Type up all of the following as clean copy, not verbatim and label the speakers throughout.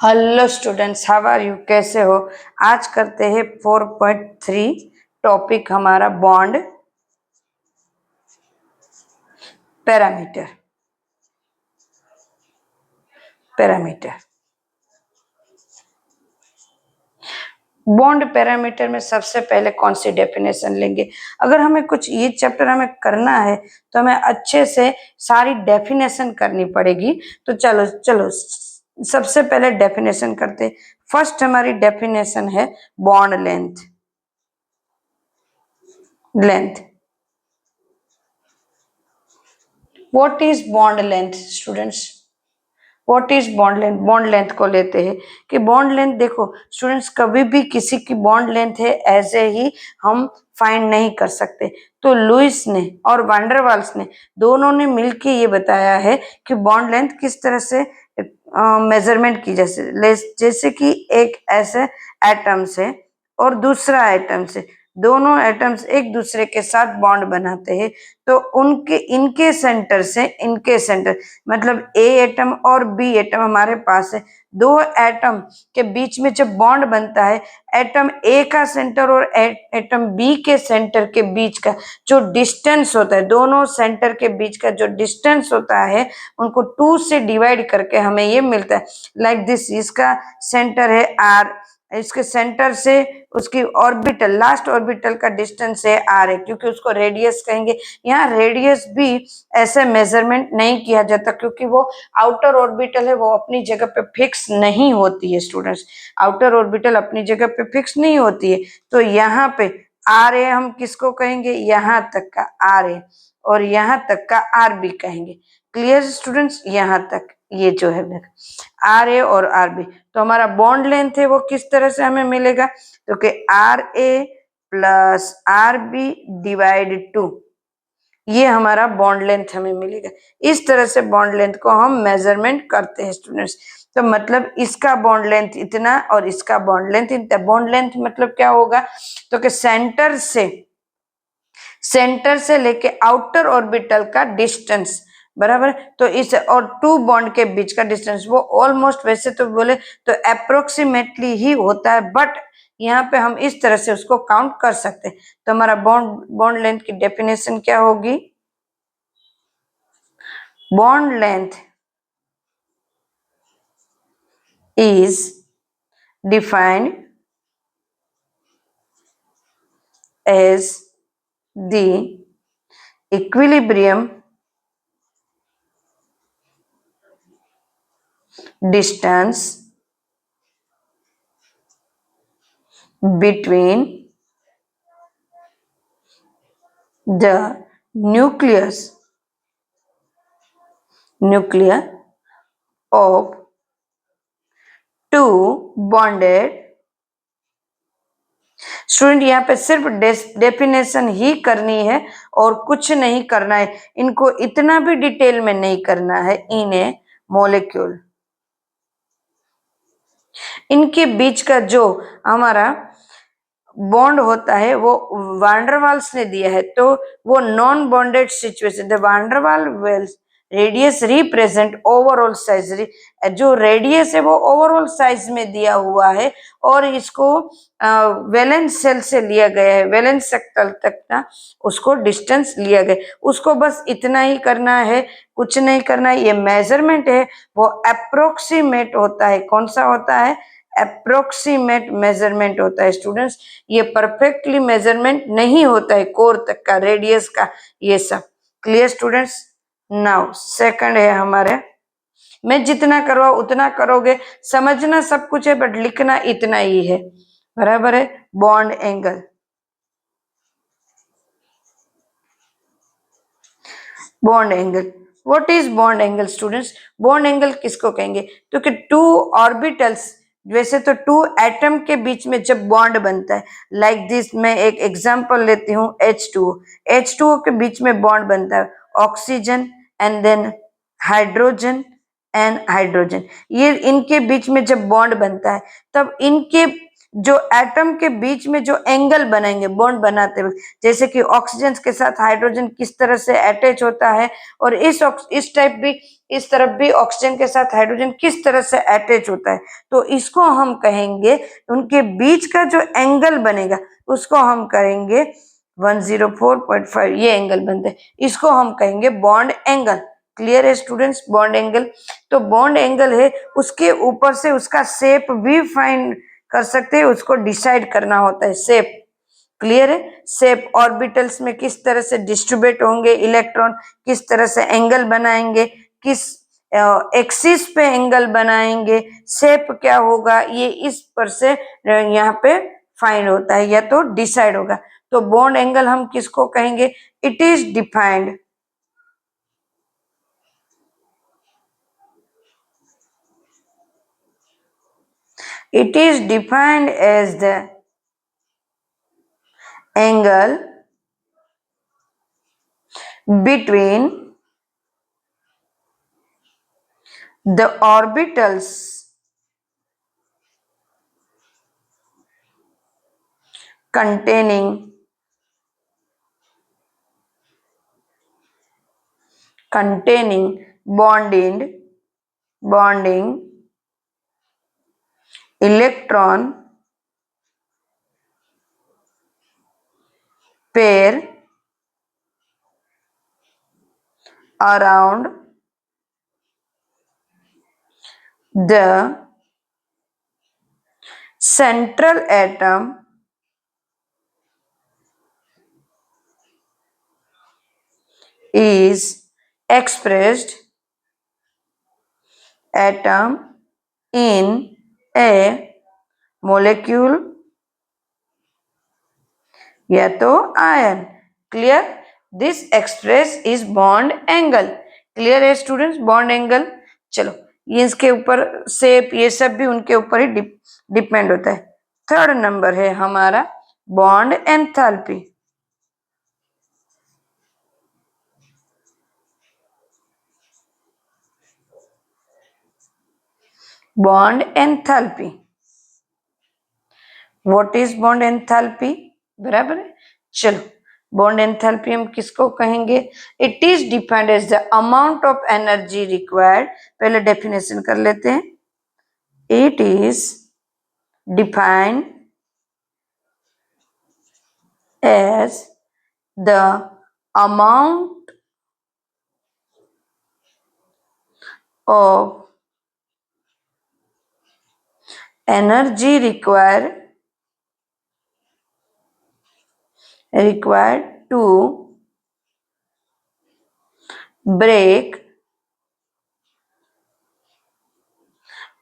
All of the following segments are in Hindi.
Speaker 1: Hello students, how are you? कैसे हो? आज करते हैं 4.3 टॉपिक हमारा बॉन्ड पैरामीटर। बॉन्ड पैरामीटर में सबसे पहले कौन सी डेफिनेशन लेंगे? अगर हमें कुछ ये चैप्टर हमें करना है तो हमें अच्छे से सारी डेफिनेशन करनी पड़ेगी। तो चलो चलो सबसे पहले डेफिनेशन करते। फर्स्ट हमारी डेफिनेशन है bond length. What is bond length students? What is bond length? Bond length को लेते हैं कि बॉन्ड लेंथ, देखो स्टूडेंट्स, कभी भी किसी की बॉन्ड लेंथ है ऐसे ही हम फाइंड नहीं कर सकते। तो लुइस ने और वैंडरवाल्स ने दोनों ने मिलकर ये बताया है कि बॉन्ड लेंथ किस तरह से मेजरमेंट की जैसे कि एक ऐसे एटम से और दूसरा एटम से, दोनों एटम्स एक दूसरे के साथ बॉन्ड बनाते हैं। तो इनके सेंटर मतलब ए एटम और बी एटम हमारे पास है। दो एटम के बीच में जब बॉन्ड बनता है, एटम ए का सेंटर और एटम बी के सेंटर के बीच का जो डिस्टेंस होता है, दोनों सेंटर के बीच का जो डिस्टेंस होता है, उनको 2 से डिवाइड करके हमें ये मिलता है लाइक दिस। इसका सेंटर है आर, इसके सेंटर से उसकी ऑर्बिटल, लास्ट ऑर्बिटल का डिस्टेंस है आर है, क्योंकि उसको रेडियस कहेंगे। यहाँ रेडियस भी ऐसे मेजरमेंट नहीं किया जाता क्योंकि वो आउटर ऑर्बिटल है, वो अपनी जगह पे फिक्स नहीं होती है स्टूडेंट्स। आउटर ऑर्बिटल अपनी जगह पे फिक्स नहीं होती है। तो यहाँ पे आर ए हम किसको कहेंगे? यहाँ तक का आर ए और यहाँ तक का आर बी कहेंगे। Clear students? यहाँ तक ये जो है आर ए और आर बी। तो हमारा बॉन्ड लेंथ है वो किस तरह से हमें मिलेगा? तो कि r a plus r b divide 2, ये हमारा बॉन्ड लेंथ हमें मिलेगा। इस तरह से बॉन्ड लेंथ को हम मेजरमेंट करते हैं स्टूडेंट्स। तो मतलब इसका बॉन्ड लेंथ इतना और इसका बॉन्ड लेंथ इतना। बॉन्ड लेंथ मतलब क्या होगा? तो कि सेंटर से लेके आउटर ऑर्बिटल का डिस्टेंस बराबर। तो इस और 2 बॉन्ड के बीच का डिस्टेंस वो ऑलमोस्ट, वैसे तो बोले तो अप्रोक्सीमेटली ही होता है, बट यहाँ पे हम इस तरह से उसको काउंट कर सकते हैं। तो हमारा बॉन्ड लेंथ की डेफिनेशन क्या होगी? Bond length is defined as the equilibrium distance between the nuclear of two bonded। Student यहाँ पे सिर्फ डेफिनेशन ही करनी है और कुछ नहीं करना है, इनको इतना भी डिटेल में नहीं करना है। इन ए मॉलिक्यूल, इनके बीच का जो हमारा बॉन्ड होता है वो वैंडरवाल्स ने दिया है। तो वो non bonded situation, the der Waals radius represent overall size. जो रेडियस है वो ओवरऑल साइज में दिया हुआ है और इसको वैलेंस सेल से लिया गया है, वैलेंस सेक्टर तक का उसको डिस्टेंस लिया गया। उसको बस इतना ही करना है, कुछ नहीं करना है। ये मेजरमेंट है वो अप्रोक्सीमेट होता है। कौन सा होता है? अप्रोक्सीमेट मेजरमेंट होता है स्टूडेंट्स। ये परफेक्टली मेजरमेंट नहीं होता है कोर तक का, रेडियस का, ये सब। Clear students? नाउ सेकंड है हमारे, मैं जितना करवा उतना करोगे, समझना सब कुछ है बट लिखना इतना ही है, बराबर है। Bond angle, bond angle, what is bond angle students? Bond angle किसको कहेंगे? तो कि 2 ऑर्बिटल्स, वैसे तो 2 एटम के बीच में जब बॉन्ड बनता है लाइक दिस, मैं एक एग्जांपल लेती हूँ H2O के बीच में बॉन्ड बनता है, oxygen and then hydrogen and hydrogen. ये इनके बीच में जब बॉन्ड बनता है तब इनके जो एटम के बीच में जो एंगल बनेंगे बॉन्ड बनाते हुए, जैसे कि ऑक्सीजन के साथ हाइड्रोजन किस तरह से अटैच होता है और इस टाइप भी, इस तरफ भी ऑक्सीजन के साथ हाइड्रोजन किस तरह से अटैच होता है, तो इसको हम कहेंगे, उनके बीच का जो एंगल बनेगा उसको हम कहेंगे 104.5, ये एंगल बनते हैं, इसको हम कहेंगे बॉन्ड एंगल। क्लियर है स्टूडेंट्स? बॉन्ड एंगल, तो बॉन्ड एंगल है, उसके ऊपर से उसका शेप भी फाइंड कर सकते हैं, उसको डिसाइड करना होता है शेप। क्लियर है? शेप, ऑर्बिटल्स में किस तरह से डिस्ट्रीब्यूट होंगे इलेक्ट्रॉन, किस तरह से एंगल बनाएंगे, किस एक्सिस पे एंगल बनाएंगे, शेप क्या होगा, ये इस पर से यहाँ पे फाइंड होता है या तो डिसाइड होगा। तो बॉन्ड एंगल हम किसको कहेंगे? It is defined, it is defined as the angle between the orbitals containing bonding electron pair around the central atom is expressed atom in a molecule या तो ion. Clear? This express is bond angle. Clear है स्टूडेंट्स? Bond angle. चलो, ये इसके ऊपर शेप, ये सब भी उनके ऊपर ही डिपेंड होता है। थर्ड नंबर है हमारा bond enthalpy. Bond enthalpy, what is bond enthalpy? बराबर है। चलो, बॉन्ड एंथैल्पी हम किसको कहेंगे? It is defined as the amount of energy required. पहले डेफिनेशन कर लेते हैं। It is defined as the amount of energy required to break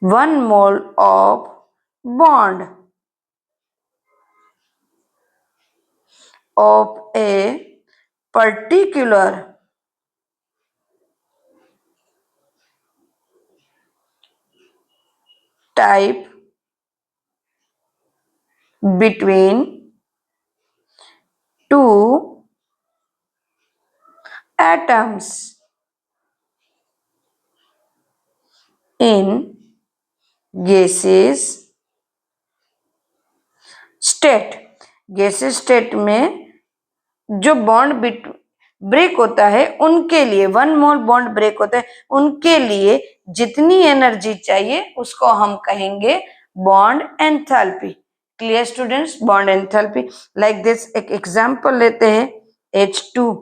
Speaker 1: 1 mole of bond of a particular type between two atoms in gaseous state। Gases state में जो बॉन्ड ब्रेक होता है उनके लिए, 1 मोल बॉन्ड ब्रेक होता है, उनके लिए जितनी एनर्जी चाहिए उसको हम कहेंगे bond enthalpy. Clear students? Bond enthalpy. Like this, एक एग्जांपल लेते हैं। H2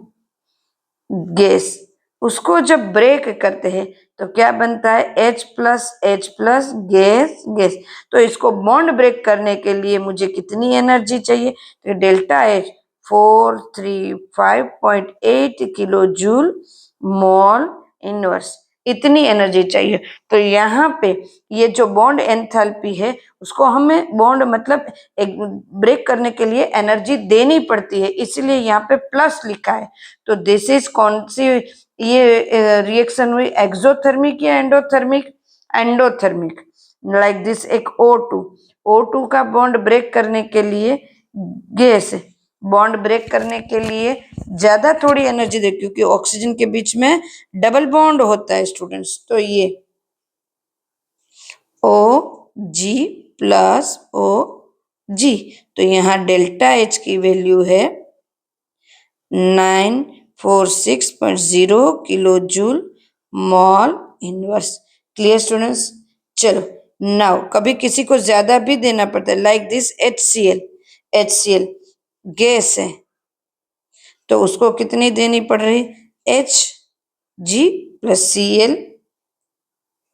Speaker 1: गैस, उसको जब ब्रेक करते हैं तो क्या बनता है? H+H+ gas gas. तो इसको बॉन्ड ब्रेक करने के लिए मुझे कितनी एनर्जी चाहिए? तो delta H 435.8 kilo joule mole inverse, इतनी एनर्जी चाहिए। तो यहाँ पे ये जो बॉन्ड एंथैल्पी है उसको हमें बॉन्ड मतलब एक ब्रेक करने के लिए एनर्जी देनी पड़ती है, इसलिए यहाँ पे प्लस लिखा है। तो दिस इज कौन सी ये रिएक्शन हुई? एक्सोथर्मिक या एंडोथर्मिक? एंडोथर्मिक। लाइक दिस, एक O2 का बॉन्ड ब्रेक करने के लिए गैस बॉन्ड ब्रेक करने के लिए ज्यादा थोड़ी एनर्जी दे, क्योंकि ऑक्सीजन के बीच में डबल बॉन्ड होता है स्टूडेंट्स। तो ये OG+O जी। तो यहाँ डेल्टा एच की वैल्यू है 946.0 kilo joule mall inverse. Clear students? चलो नाउ कभी किसी को ज्यादा भी देना पड़ता है, like this HCl। HCl gas है तो उसको कितनी देनी पड़ रही? Hg+Cl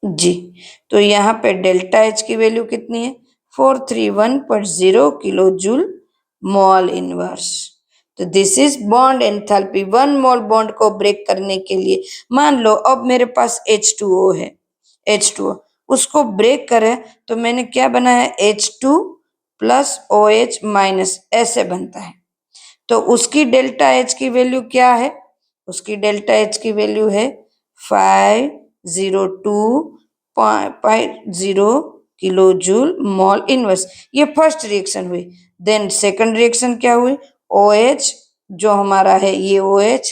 Speaker 1: जी। तो यहाँ पे डेल्टा एच की वैल्यू कितनी है? 431.0 किलो जूल मॉल इनवर्स। तो this is bond enthalpy. 1 mole bond को ब्रेक करने के लिए मान लो अब मेरे पास H2O है, H2O उसको ब्रेक करे तो मैंने क्या बनाया? H2+OH- ऐसे बनता है। तो उसकी डेल्टा एच की वैल्यू क्या है? उसकी डेल्टा एच की वैल्यू है 502.0 किलो जूल मॉल इनवर्स। ये फर्स्ट रिएक्शन हुई। देन सेकंड रिएक्शन क्या हुई? OH जो हमारा है ये OH,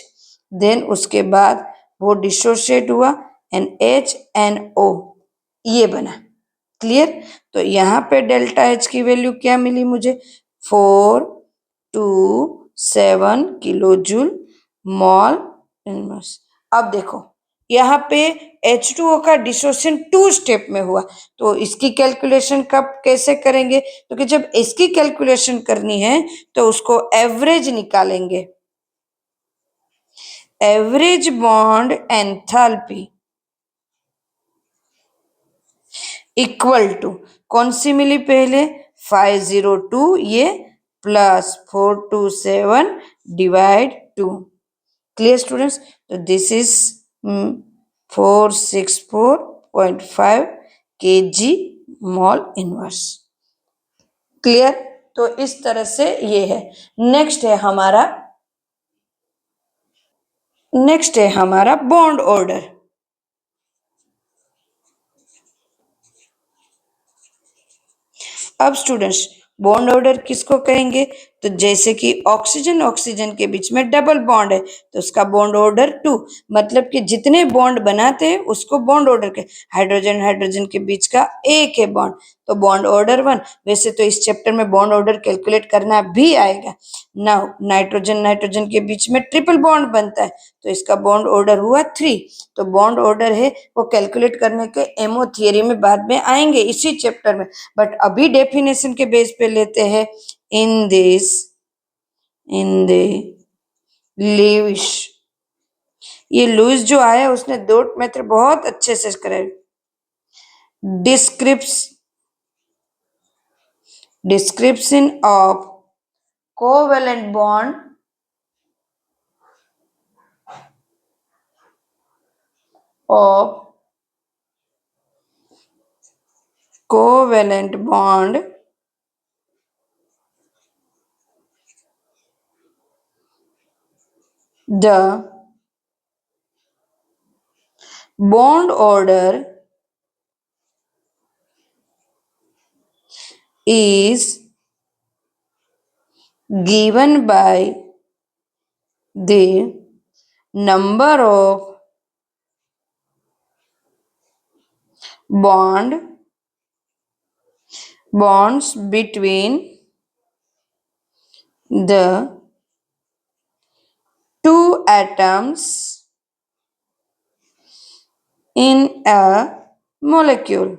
Speaker 1: देन उसके बाद वो डिसोशिएट हुआ एंड HNO ये बना। क्लियर? तो यहाँ पे डेल्टा एच की वैल्यू क्या मिली मुझे? 427 किलो जूल मॉल इनवर्स। अब देखो यहाँ पे H2O का डिसोसिएशन 2 स्टेप में हुआ, तो इसकी कैलकुलेशन कब कैसे करेंगे? क्योंकि जब इसकी कैलकुलेशन करनी है तो उसको एवरेज निकालेंगे। Average bond enthalpy equal to कौन सी मिली पहले? 502 ये प्लस 427 डिवाइड 2। Clear students? तो this is 464.5 kg mole inverse. Clear? तो इस तरह से ये है। नेक्स्ट है हमारा बॉन्ड ऑर्डर। अब स्टूडेंट्स बॉन्ड ऑर्डर किसको कहेंगे? तो जैसे कि ऑक्सीजन ऑक्सीजन के बीच में डबल बॉन्ड है तो उसका बॉन्ड ऑर्डर 2, मतलब कि जितने बॉन्ड बनाते हैं उसको बॉन्ड ऑर्डर के। हाइड्रोजन हाइड्रोजन के बीच का एक है बॉन्ड तो बॉन्ड ऑर्डर 1। वैसे तो इस चैप्टर में बॉन्ड ऑर्डर कैलकुलेट करना भी आएगा। नाउ नाइट्रोजन नाइट्रोजन के बीच में ट्रिपल बॉन्ड बनता है तो इसका बॉन्ड ऑर्डर हुआ 3। तो बॉन्ड ऑर्डर है वो कैलकुलेट करने के एमओ थियरी में बाद में आएंगे इसी चैप्टर में, बट अभी डेफिनेशन के बेस पे लेते हैं। इन द लुईस, ये लुईस जो आया उसने दो मेथड बहुत अच्छे से कराए। Description of covalent bond of covalent bond the bond order is given by the number of bonds between the two atoms in a molecule.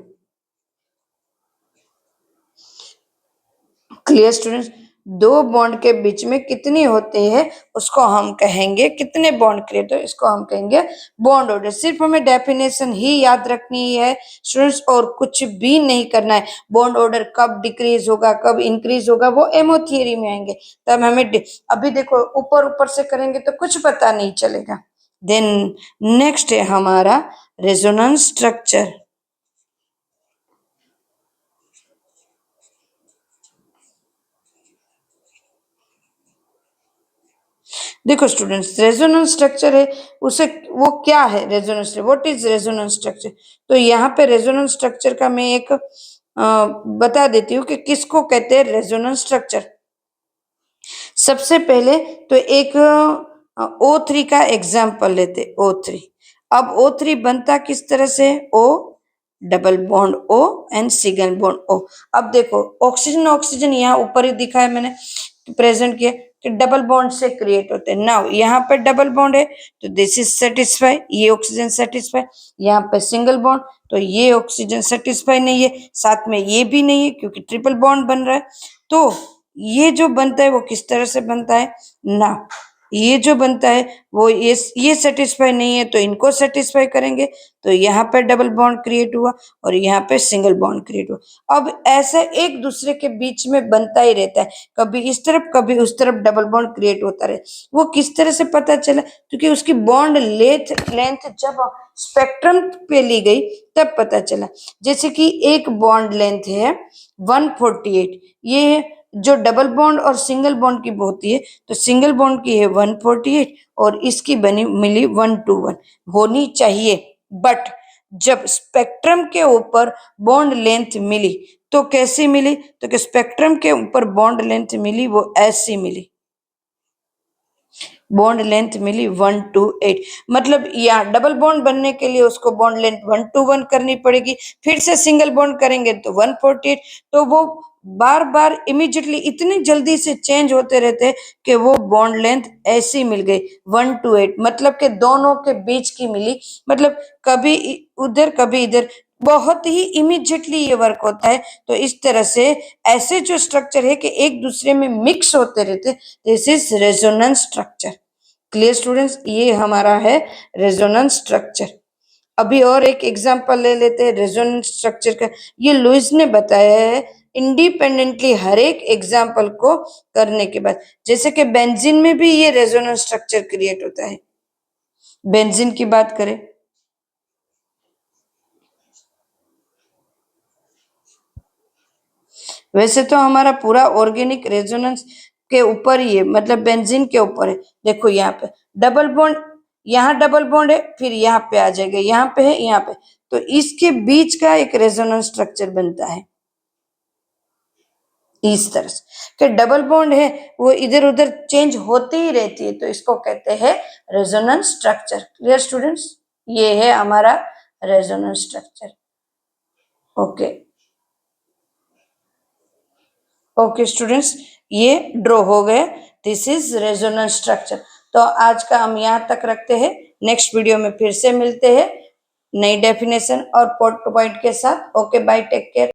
Speaker 1: Clear students? दो बॉन्ड के बीच में कितनी होती है उसको हम कहेंगे, कितने बॉन्ड क्रिएट हो इसको हम कहेंगे बॉन्ड ऑर्डर। सिर्फ हमें डेफिनेशन ही याद रखनी है स्टूडेंट्स और कुछ भी नहीं करना है। बॉन्ड ऑर्डर कब डिक्रीज होगा कब इंक्रीज होगा वो एमओ थियरी में आएंगे तब हमें अभी देखो ऊपर ऊपर से करेंगे तो कुछ पता नहीं चलेगा। देन नेक्स्ट है हमारा रेजोनेंस स्ट्रक्चर। देखो स्टूडेंट्स रेजोनेंस स्ट्रक्चर है उसे वो क्या है? Resonance what is resonance structure? तो यहाँ पे रेजोनेंस स्ट्रक्चर का मैं एक बता देती हूँ कि किसको कहते हैं रेजोनेंस स्ट्रक्चर। सबसे पहले तो एक O3 का एग्जाम्पल लेते O3। अब O3 बनता किस तरह से? O double bond O and single bond O। अब देखो ऑक्सीजन ऑक्सीजन यहाँ ऊपर ही दिखा है मैंने, प्रेजेंट किया कि डबल बॉन्ड से क्रिएट होते हैं। नाउ यहाँ पे डबल बॉन्ड है तो दिस इज सेटिस्फाई, ये ऑक्सीजन सेटिस्फाई। यहाँ पे सिंगल बॉन्ड तो ये ऑक्सीजन सेटिस्फाई नहीं है, साथ में ये भी नहीं है क्योंकि ट्रिपल बॉन्ड बन रहा है। तो ये जो बनता है वो किस तरह से बनता है ना, ये जो बनता है वो ये सेटिस्फाई नहीं है तो इनको सेटिस्फाई करेंगे, तो यहाँ पे डबल बॉन्ड क्रिएट हुआ और यहाँ पे सिंगल बॉन्ड क्रिएट हुआ। अब ऐसा एक दूसरे के बीच में बनता ही रहता है, कभी इस तरफ कभी उस तरफ डबल बॉन्ड क्रिएट होता रहे। वो किस तरह से पता चला, क्योंकि उसकी बॉन्ड लेंथ जब स्पेक्ट्रम पे ली गई तब पता चला। जैसे कि एक बॉन्ड लेंथ है 148, ये जो डबल बॉन्ड और सिंगल बॉन्ड की होती है तो सिंगल बॉन्ड की है 148 और इसकी बनी मिली 121 होनी चाहिए। बट जब स्पेक्ट्रम के ऊपर बॉन्ड लेंथ मिली तो कैसी मिली, तो कि स्पेक्ट्रम के ऊपर बॉन्ड लेंथ मिली वो ऐसी मिली, बॉन्ड लेंथ मिली 128। मतलब यहाँ डबल बॉन्ड बनने के लिए उसको बॉन्ड लेंथ 121 करनी पड़ेगी, फिर से सिंगल बॉन्ड करेंगे तो 148। तो वो बार बार इमीडिएटली इतनी जल्दी से चेंज होते रहते हैं कि वो बॉन्ड लेंथ ऐसी मिल गई 128, मतलब कि दोनों के बीच की मिली, मतलब कभी उधर कभी इधर, बहुत ही इमीडिएटली ये वर्क होता है। तो इस तरह से ऐसे जो स्ट्रक्चर है कि एक दूसरे में मिक्स होते रहते, this is resonance structure. Clear students, ये हमारा है रेजोनेंस स्ट्रक्चर। अभी और एक एग्जांपल ले लेते हैं रेजोनेंस स्ट्रक्चर का। ये लुईस ने बताया है इंडिपेंडेंटली हर एक एग्जांपल को करने के बाद। जैसे कि बेंजीन में भी ये रेजोनेंस स्ट्रक्चर क्रिएट होता है। बेंजीन की बात करें, वैसे तो हमारा पूरा ऑर्गेनिक रेजोनेंस के ऊपर ही है, मतलब बेंजीन के ऊपर है। देखो यहाँ पे डबल बॉन्ड, यहाँ डबल बॉन्ड है, फिर यहाँ पे आ जाएगा, यहाँ पे है, यहाँ पे, तो इसके बीच का एक रेजोनेंस स्ट्रक्चर बनता है इस तरह से कि डबल बॉन्ड है वो इधर उधर चेंज होती ही रहती है, तो इसको कहते हैं रेजोनेंस स्ट्रक्चर। क्लियर स्टूडेंट्स, ये है हमारा resonance structure. Okay okay students, ये ड्रॉ हो गए, दिस इज रेजोनेंस स्ट्रक्चर। तो आज का हम यहाँ तक रखते हैं, नेक्स्ट वीडियो में फिर से मिलते हैं नई डेफिनेशन और पॉइंट के साथ। Okay bye, take care.